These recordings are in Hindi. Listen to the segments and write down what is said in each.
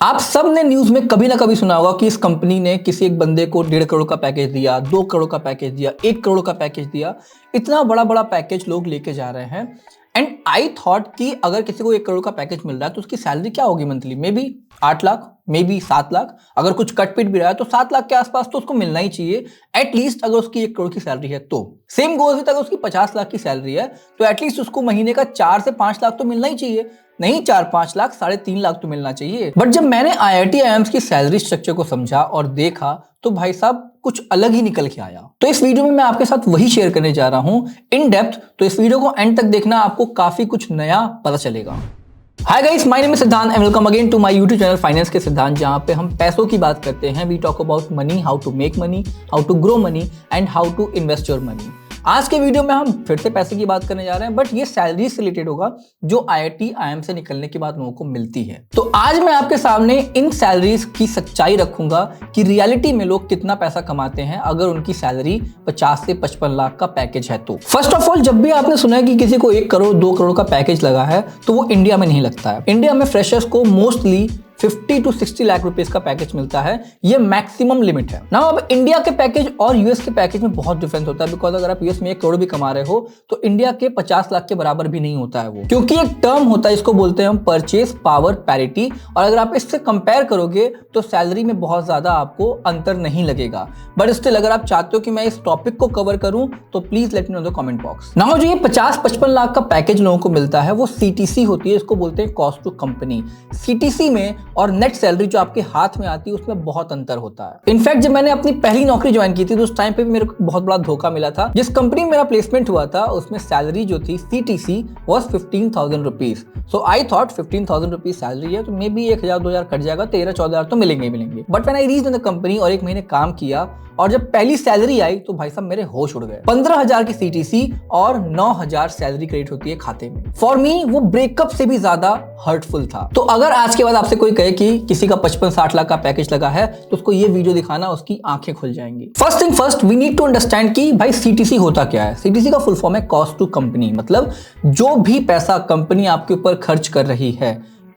आप सब ने न्यूज में कभी ना कभी सुना होगा कि इस कंपनी ने किसी एक बंदे को 1.5 करोड़ का पैकेज दिया, 2 करोड़ का पैकेज दिया, 1 करोड़ का पैकेज दिया। इतना बड़ा बड़ा पैकेज लोग लेके जा रहे हैं। एंड आई थॉट कि अगर किसी को 1 करोड़ का पैकेज मिल रहा है तो उसकी सैलरी क्या होगी monthly, may be 8 lakh, may be 7 lakh. अगर कुछ कट पिट भी रहा है तो 7 लाख के आसपास तो उसको मिलना ही चाहिए एटलीस्ट, अगर उसकी 1 करोड़ की सैलरी है तो। सेम गोज विद अगर उसकी 50 लाख की सैलरी है तो एटलीस्ट उसको महीने का 4 से 5 लाख तो मिलना ही चाहिए। नहीं 4-5 लाख, 3.5 लाख तो मिलना चाहिए। बट जब मैंने IIT IIMs की सैलरी स्ट्रक्चर को समझा और देखा तो भाई साहब कुछ अलग ही निकल के आया। तो इस वीडियो में मैं आपके साथ वही शेयर करने जा रहा हूं इन डेप्थ। तो इस वीडियो को एंड तक देखना, आपको काफी कुछ नया पता चलेगा। Hi guys, my name is Siddhant and welcome again to my YouTube channel finance के सिद्धांत, जहां पे हम पैसों की बात करते हैं। We talk about money, how to make money, how to grow money and how to invest your money. आज के वीडियो में हम फिर से पैसे की बात करने जा रहे हैं, बट ये सैलरी से रिलेटेड होगा जो IIT IIM से निकलने के बाद लोगों को मिलती है। तो आज मैं आपके सामने इन सैलरीज की सच्चाई रखूंगा कि रियलिटी में लोग कितना पैसा कमाते हैं अगर उनकी सैलरी 50 से 55 लाख का पैकेज है तो। फर्स्ट ऑफ ऑल, जब भी आपने सुना है कि किसी को 1 करोड़ 2 करोड़ का पैकेज लगा है तो वो इंडिया में नहीं लगता है। इंडिया में फ्रेशर्स को मोस्टली 50 to 60 लाख रुपीस का पैकेज मिलता है, ये मैक्सिमम लिमिट है ना। अब इंडिया के पैकेज और यूएस के पैकेज में बहुत डिफरेंस होता है, बिकॉज अगर आप यूएस में 1 करोड़ भी कमा रहे हो तो इंडिया के 50 लाख के बराबर भी नहीं होता है वो, क्योंकि एक टर्म होता है इसको बोलते हैं हम परचेज पावर पैरिटी। और अगर आप इससे कंपेयर करोगे तो सैलरी में बहुत ज्यादा आपको अंतर नहीं लगेगा। बट स्टिल अगर आप चाहते हो कि मैं इस टॉपिक को कवर करूं तो please let me know the comment box. Now जो ये 50-55 लाख का पैकेज लोगों को मिलता है वो CTC होती है, इसको बोलते हैं कॉस्ट टू कंपनी। CTC में और नेट सैलरी जो आपके हाथ में आती है उसमें बहुत अंतर होता है। इनफैक्ट जब मैंने अपनी पहली नौकरी ज्वाइन की थी तो उस टाइम पे भी मेरे को बहुत बड़ा धोखा मिला था। जिस कंपनी में मेरा प्लेसमेंट हुआ था उसमें सैलरी जो थी CTC was 15,000 rupees. So I thought 15,000 rupees salary है तो मे बी 1,000-2,000 कट जाएगा, 13-14,000 तो मिलेंगे ही मिलेंगे। But when I reached in the company और 1 महीने काम किया और जब पहली सैलरी आई तो भाई साहब मेरे होश उड़ गए। 15,000 की CTC और 9,000 सैलरी क्रेडिट होती है खाते में। फॉर मी वो ब्रेकअप से भी ज्यादा हर्टफुल था। तो अगर आज के बाद आपसे कोई कहे कि किसी का 55-60 लाख का पैकेज लगा है तो उसको ये वीडियो दिखाना, उसकी आंखें खुल जाएंगी। First thing first, we need to understand कि भाई CTC होता क्या है। CTC का फुल फॉर्म है कॉस्ट टू कंपनी, मतलब जो भी पैसा कंपनी आपके ऊपर खर्च कर रही है,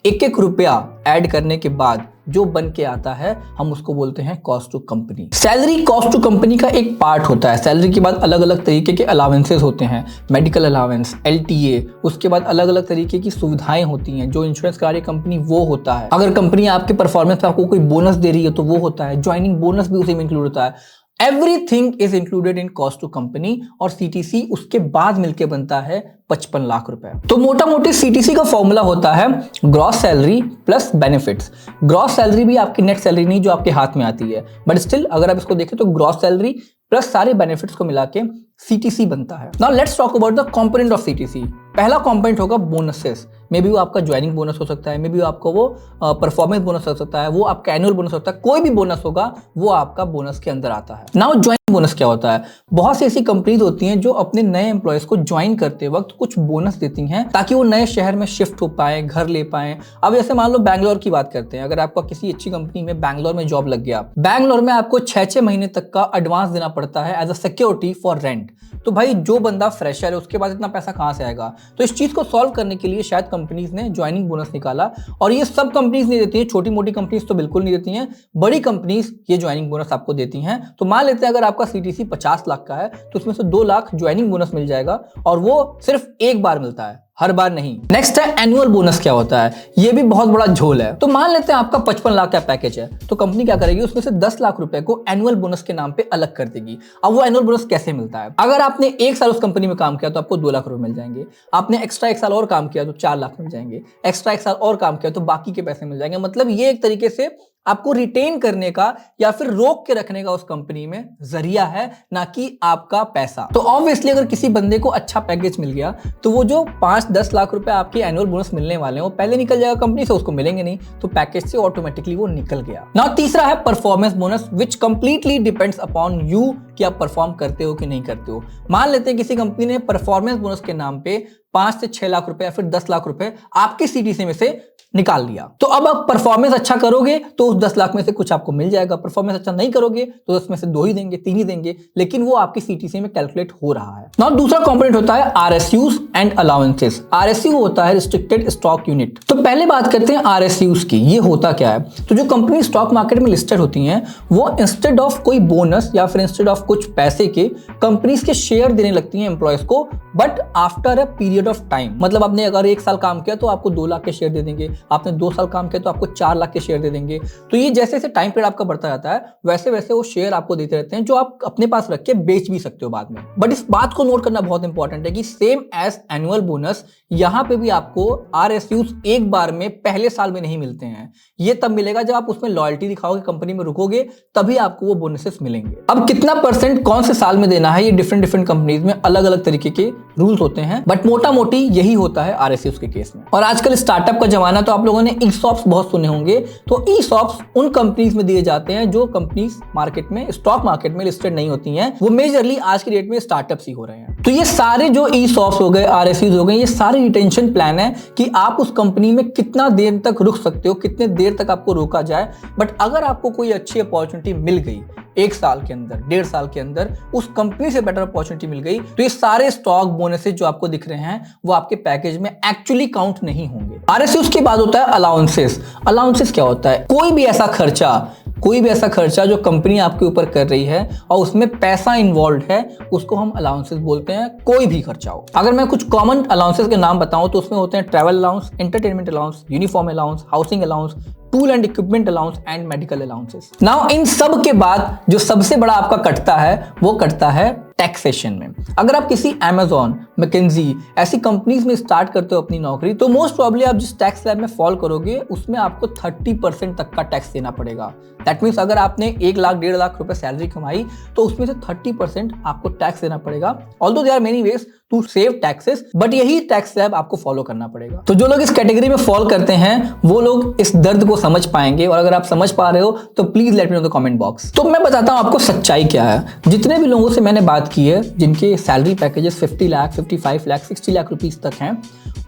1-1 रुपया ऐड करने के बाद जो बन के आता है हम उसको बोलते हैं cost to company. Salary cost to company का एक पार्ट होता है। सैलरी के बाद अलग अलग तरीके के अलावेंसेस होते हैं, मेडिकल अलावेंस, LTA, उसके बाद अलग अलग तरीके की सुविधाएं होती हैं। जो इंश्योरेंस करा रही कंपनी वो होता है। अगर कंपनी आपके परफॉर्मेंस पे आपको कोई बोनस दे रही है तो वो होता है। ज्वाइनिंग बोनस भी उसी में इंक्लूड होता है। Everything is included in cost to company और CTC उसके बाद मिलके बनता है 55 लाख रुपए। तो मोटा मोटी CTC का फॉर्मूला होता है gross salary plus benefits. Gross salary भी आपकी नेट सैलरी नहीं जो आपके हाथ में आती है, बट स्टिल अगर आप इसको देखें तो ग्रॉस सैलरी प्लस सारे बेनिफिट्स को मिला के CTC बनता है। Now let's talk about the component of CTC। पहला कंपोनेंट होगा बोनसेस। मे बी वो आपका ज्वाइनिंग बोनस हो सकता है, मे बी आपका वो परफॉर्मेंस बोनस हो सकता है, वो आपका एनुअल बोनस हो सकता है, कोई भी बोनस होगा वो आपका बोनस के अंदर आता है। नाउ ज्वाइनिंग बोनस क्या होता है? बहुत सी ऐसी कंपनीज होती हैं जो अपने नए एम्प्लॉयज को ज्वाइन करते वक्त कुछ बोनस देती हैं ताकि वो नए शहर में शिफ्ट हो पाए, घर ले पाए। अब जैसे मान लो बैंगलोर की बात करते हैं, अगर आपका किसी अच्छी कंपनी में बैंगलोर में जॉब लग गया, बैंगलोर में आपको 6-6 महीने तक का एडवांस देना पड़ता है as a security for rent. तो भाई जो बंदा फ्रेशर है उसके पास इतना पैसा कहां से आएगा? तो इस चीज को सॉल्व करने के लिए शायद कंपनीज ने ज्वाइनिंग बोनस निकाला। और ये सब कंपनीज नहीं देती है, छोटी मोटी कंपनीज तो बिल्कुल नहीं देती हैं, बड़ी कंपनीज ये ज्वाइनिंग बोनस आपको देती हैं। तो मान लेते हैं अगर आपका CTC 50 लाख का है तो उसमें से 2 लाख ज्वाइनिंग बोनस मिल जाएगा और वो सिर्फ एक बार मिलता है, हर बार नहीं। नेक्स्ट है एनुअल बोनस। क्या होता है? ये भी बहुत बड़ा झोल है। तो मान लेते हैं आपका 55 लाख का पैकेज है तो कंपनी क्या करेगी, उसमें से 10 लाख रुपए को एनुअल बोनस के नाम पे अलग कर देगी। अब वो एनुअल बोनस कैसे मिलता है? अगर आपने 1 साल उस कंपनी में काम किया तो आपको 2 लाख रुपए मिल जाएंगे। आपने एक्स्ट्रा 1 साल और काम किया तो 4 लाख मिल जाएंगे। एक्स्ट्रा 1 साल और काम किया तो बाकी के पैसे मिल जाएंगे। मतलब ये एक तरीके से आपको रिटेन करने का या फिर रोक के रखने का उस कंपनी में जरिया है, ना कि आपका पैसा। तो ऑब्वियसली अगर किसी बंदे को अच्छा पैकेज मिल गया तो वो जो 5-10 लाख रुपए आपके एनुअल बोनस मिलने वाले हैं वो पहले निकल जाएगा कंपनी से, उसको मिलेंगे नहीं, तो पैकेज से ऑटोमेटिकली वो निकल गया। नाउ तीसरा है performance bonus, which completely depends upon you कि आप परफॉर्म करते हो कि नहीं करते हो। मान लेते हैं किसी कंपनी ने परफॉर्मेंस बोनस के नाम पे 5 से 6 लाख रुपए या फिर 10 लाख रुपए आपके CTC में से निकाल लिया। तो अब आप परफॉर्मेंस अच्छा करोगे तो उस 10 लाख में से कुछ आपको मिल जाएगा, परफॉर्मेंस अच्छा नहीं करोगे तो 10 में से 2 ही देंगे, 3 ही देंगे, लेकिन वो आपकी सीटीसी में कैलकुलेट हो रहा है। नाउ दूसरा कंपोनेंट होता है आरएसयूज एंड अलाउंसेस। आरएसयू होता है रिस्ट्रिक्टेड स्टॉक यूनिट। तो पहले बात करते हैं आरएसयूज की। ये होता क्या है? तो जो कंपनी स्टॉक मार्केट में लिस्टेड होती हैं वो इंस्टेड ऑफ कोई बोनस या फिर इंस्टेड ऑफ कुछ पैसे के कंपनीज के शेयर देने लगती हैं एम्प्लॉयज को, but after a period of time. मतलब आपने अगर 1 साल काम किया तो आपको 2 लाख के शेयर दे देंगे, आपने 2 साल काम किया तो आपको 4 लाख के शेयर दे देंगे। तो ये जैसे जैसे टाइम पीरियड आपका बढ़ता जाता है वैसे वैसे वो शेयर आपको देते रहते हैं, जो आप अपने पास रख के बेच भी सकते हो बाद में। बट इस बात को नोट करना बहुत इंपॉर्टेंट है कि सेम एज एनुअल बोनस यहां पे भी आपको आरएसयूज एक बार में पहले साल में नहीं मिलते हैं। ये तब मिलेगा जब आप उसमें लॉयल्टी दिखाओगे, कंपनी में रुकोगे, तभी आपको वो बोनसेस मिलेंगे। अब कितना परसेंट कौन से साल में देना है, ये डिफरेंट कंपनीज में अलग अलग तरीके के रूल्स होते हैं, बट मोटा मोटी यही होता है आरएसयूज के केस में। और आजकल स्टार्टअप का जमाना, तो आप लोगों ने ईसॉप्स बहुत सुने होंगे। तो ईसॉप्स उन कंपनीज में दिए जाते हैं जो कंपनीज मार्केट में, स्टॉक मार्केट में लिस्टेड नहीं होती हैं। वो मेजरली आज की डेट में स्टार्टअप्स ही हो रहे हैं। तो ये सारे जो ईसॉप्स हो गए, आरएसयूज हो गए, ये सारे रिटेंशन प्लान है कि आप उस कंपनी में कितना देर तक रुक सकते हो, कितने देर तक आपको रोका जाए। बट अगर आपको कोई अच्छी अपॉर्चुनिटी मिल गई 1 साल के अंदर, 1.5 साल के अंदर, उस कंपनी से बेटर अपॉर्चुनिटी मिल गई, तो ये सारे स्टॉक बोनसेस जो आपको दिख रहे हैं वो आपके पैकेज में एक्चुअली काउंट नहीं होंगे। आरएसयूज के बाद होता है अलाउंसेस। अलाउंसेस क्या होता है? कोई भी ऐसा खर्चा जो कंपनी आपके ऊपर कर रही है और उसमें पैसा इन्वॉल्व है, उसको हम अलाउंसेस बोलते हैं। कोई भी खर्चा हो। अगर मैं कुछ कॉमन अलाउंसेस के नाम बताऊं तो उसमें होते हैं travel allowance, entertainment allowance, uniform allowance, housing allowance, tool and equipment allowance and medical allowances. Now in सब के बाद जो सबसे बड़ा आपका कटता है वो कटता है टैक्सेशन में। अगर आप किसी Amazon, मैकेंजी ऐसी कंपनीज में स्टार्ट करते हो अपनी नौकरी, तो मोस्ट प्रॉब्ली आप जिस टैक्स स्लैब में फॉल करोगे उसमें आपको 30% तक का टैक्स देना पड़ेगा। दैट मीन्स अगर आपने 1 लाख 1.5 लाख रुपए सैलरी कमाई तो उसमें से 30% आपको टैक्स देना पड़ेगा। Although there are many ways to save taxes, but यही टैक्स स्लैब आपको फॉलो करना पड़ेगा। तो जो लोग इस कैटेगरी में फॉल करते हैं वो लोग इस दर्द को समझ पाएंगे, और अगर आप समझ पा रहे हो तो please let me know the comment box. तो मैं बताता हूं आपको सच्चाई क्या है। जितने भी लोगों से मैंने बात की है जिनके salary packages 50 lakh, 55 lakh, 60 lakh rupees तक हैं,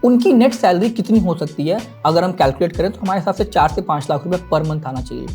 उनकी नेट सैलरी कितनी हो सकती है अगर हम कैलकुलेट करें तो हमारे हिसाब से 4 से 5 लाख रुपए पर मंथ आना चाहिए।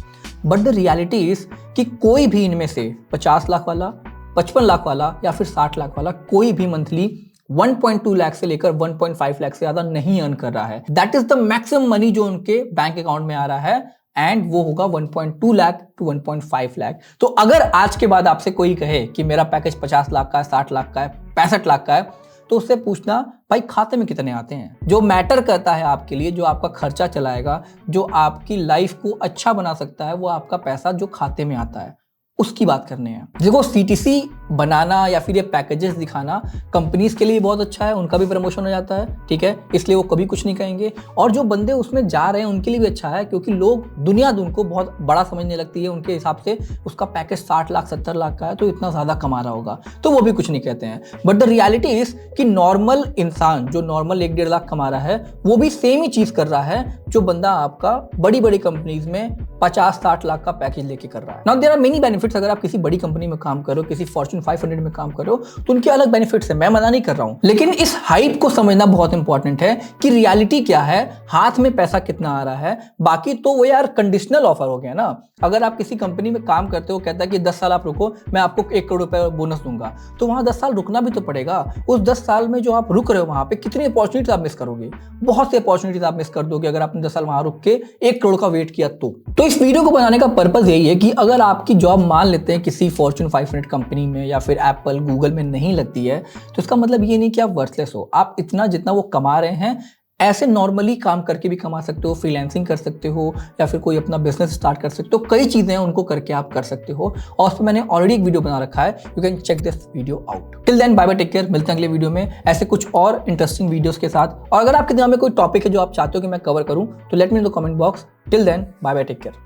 बट द रियलिटी इज कि कोई भी इनमें से 50 लाख वाला, 55 लाख वाला या फिर 60 लाख वाला कोई भी मंथली 1.2 लाख से लेकर 1.5 लाख से ज्यादा नहीं अर्न कर रहा है। That is the maximum money जो उनके बैंक अकाउंट में आ रहा है, एंड वो होगा 1.2 लाख टू 1.5 लाख। तो अगर आज के बाद आपसे कोई कहे कि मेरा पैकेज 50 लाख का है, 60 लाख का है, 65 लाख का है, तो उससे पूछना भाई खाते में कितने आते हैं। जो मैटर करता है आपके लिए, जो आपका खर्चा चलाएगा, जो आपकी लाइफ को अच्छा बना सकता है, वो आपका पैसा जो खाते में आता है उसकी बात करने हैं। देखो, सीटीसी बनाना या फिर ये पैकेजेस दिखाना कंपनीज के लिए बहुत अच्छा है, उनका भी प्रमोशन हो जाता है, ठीक है, इसलिए वो कभी कुछ नहीं कहेंगे। और जो बंदे उसमें जा रहे हैं उनके लिए भी अच्छा है, क्योंकि लोग दुनिया उनको बहुत बड़ा समझने लगती है। उनके हिसाब से उसका पैकेज 60 लाख 70 लाख का है तो इतना ज़्यादा कमा रहा होगा, तो वो भी कुछ नहीं कहते हैं। बट द रियलिटी इज कि नॉर्मल इंसान जो नॉर्मल 1-1.5 लाख कमा रहा है वो भी सेम ही चीज़ कर रहा है जो बंदा आपका बड़ी बड़ी कंपनीज में 50-60 लाख का पैकेज लेके कर रहा है। Now there are many benefits. अगर आप किसी बड़ी कंपनी में काम करो, किसी फॉर्च्यून 500 में काम करो, तो उनके अलग बेनिफिट्स है, मैं मना नहीं कर रहा हूं। लेकिन इस हाइप को समझना बहुत इंपॉर्टेंट है कि रियलिटी क्या है, हाथ में पैसा कितना आ रहा है। बाकी तो वो यार कंडीशनल ऑफर हो गया ना। अगर आप किसी कंपनी में काम करते हो, कहता है कि 10 साल आप रुको, मैं आपको 1 करोड़ रुपए बोनस दूंगा, तो वहां 10 साल रुकना भी तो पड़ेगा। उस 10 साल में जो आप रुक रहे हो वहां पे कितनी अपॉर्चुनिटीज आप मिस करोगे, बहुत सी अपॉर्चुनिटीज आप मिस कर दोगे अगर आपने 10 साल वहां रुक के 1 करोड़ का वेट किया तो इस वीडियो को बनाने का पर्पस यही है कि अगर आपकी जॉब मान लेते हैं किसी फॉर्च्यून 500 कंपनी में या फिर एप्पल, गूगल में नहीं लगती है, तो इसका मतलब ये नहीं कि आप वर्थलेस हो। आप इतना जितना वो कमा रहे हैं ऐसे नॉर्मली काम करके भी कमा सकते हो, फ्रीलांसिंग कर सकते हो, या फिर कोई अपना बिजनेस स्टार्ट कर सकते हो। कई चीजें हैं उनको करके आप कर सकते हो, और उस पर मैंने ऑलरेडी एक वीडियो बना रखा है, you can check this video out. Till then bye bye, take care. मिलते हैं अगले वीडियो में ऐसे कुछ और इंटरेस्टिंग वीडियोस के साथ। और अगर आपके दिमाग में कोई टॉपिक है जो आप चाहते हो कि मैं कवर करूं, तो let me know in the comment box. Till then bye bye, take care.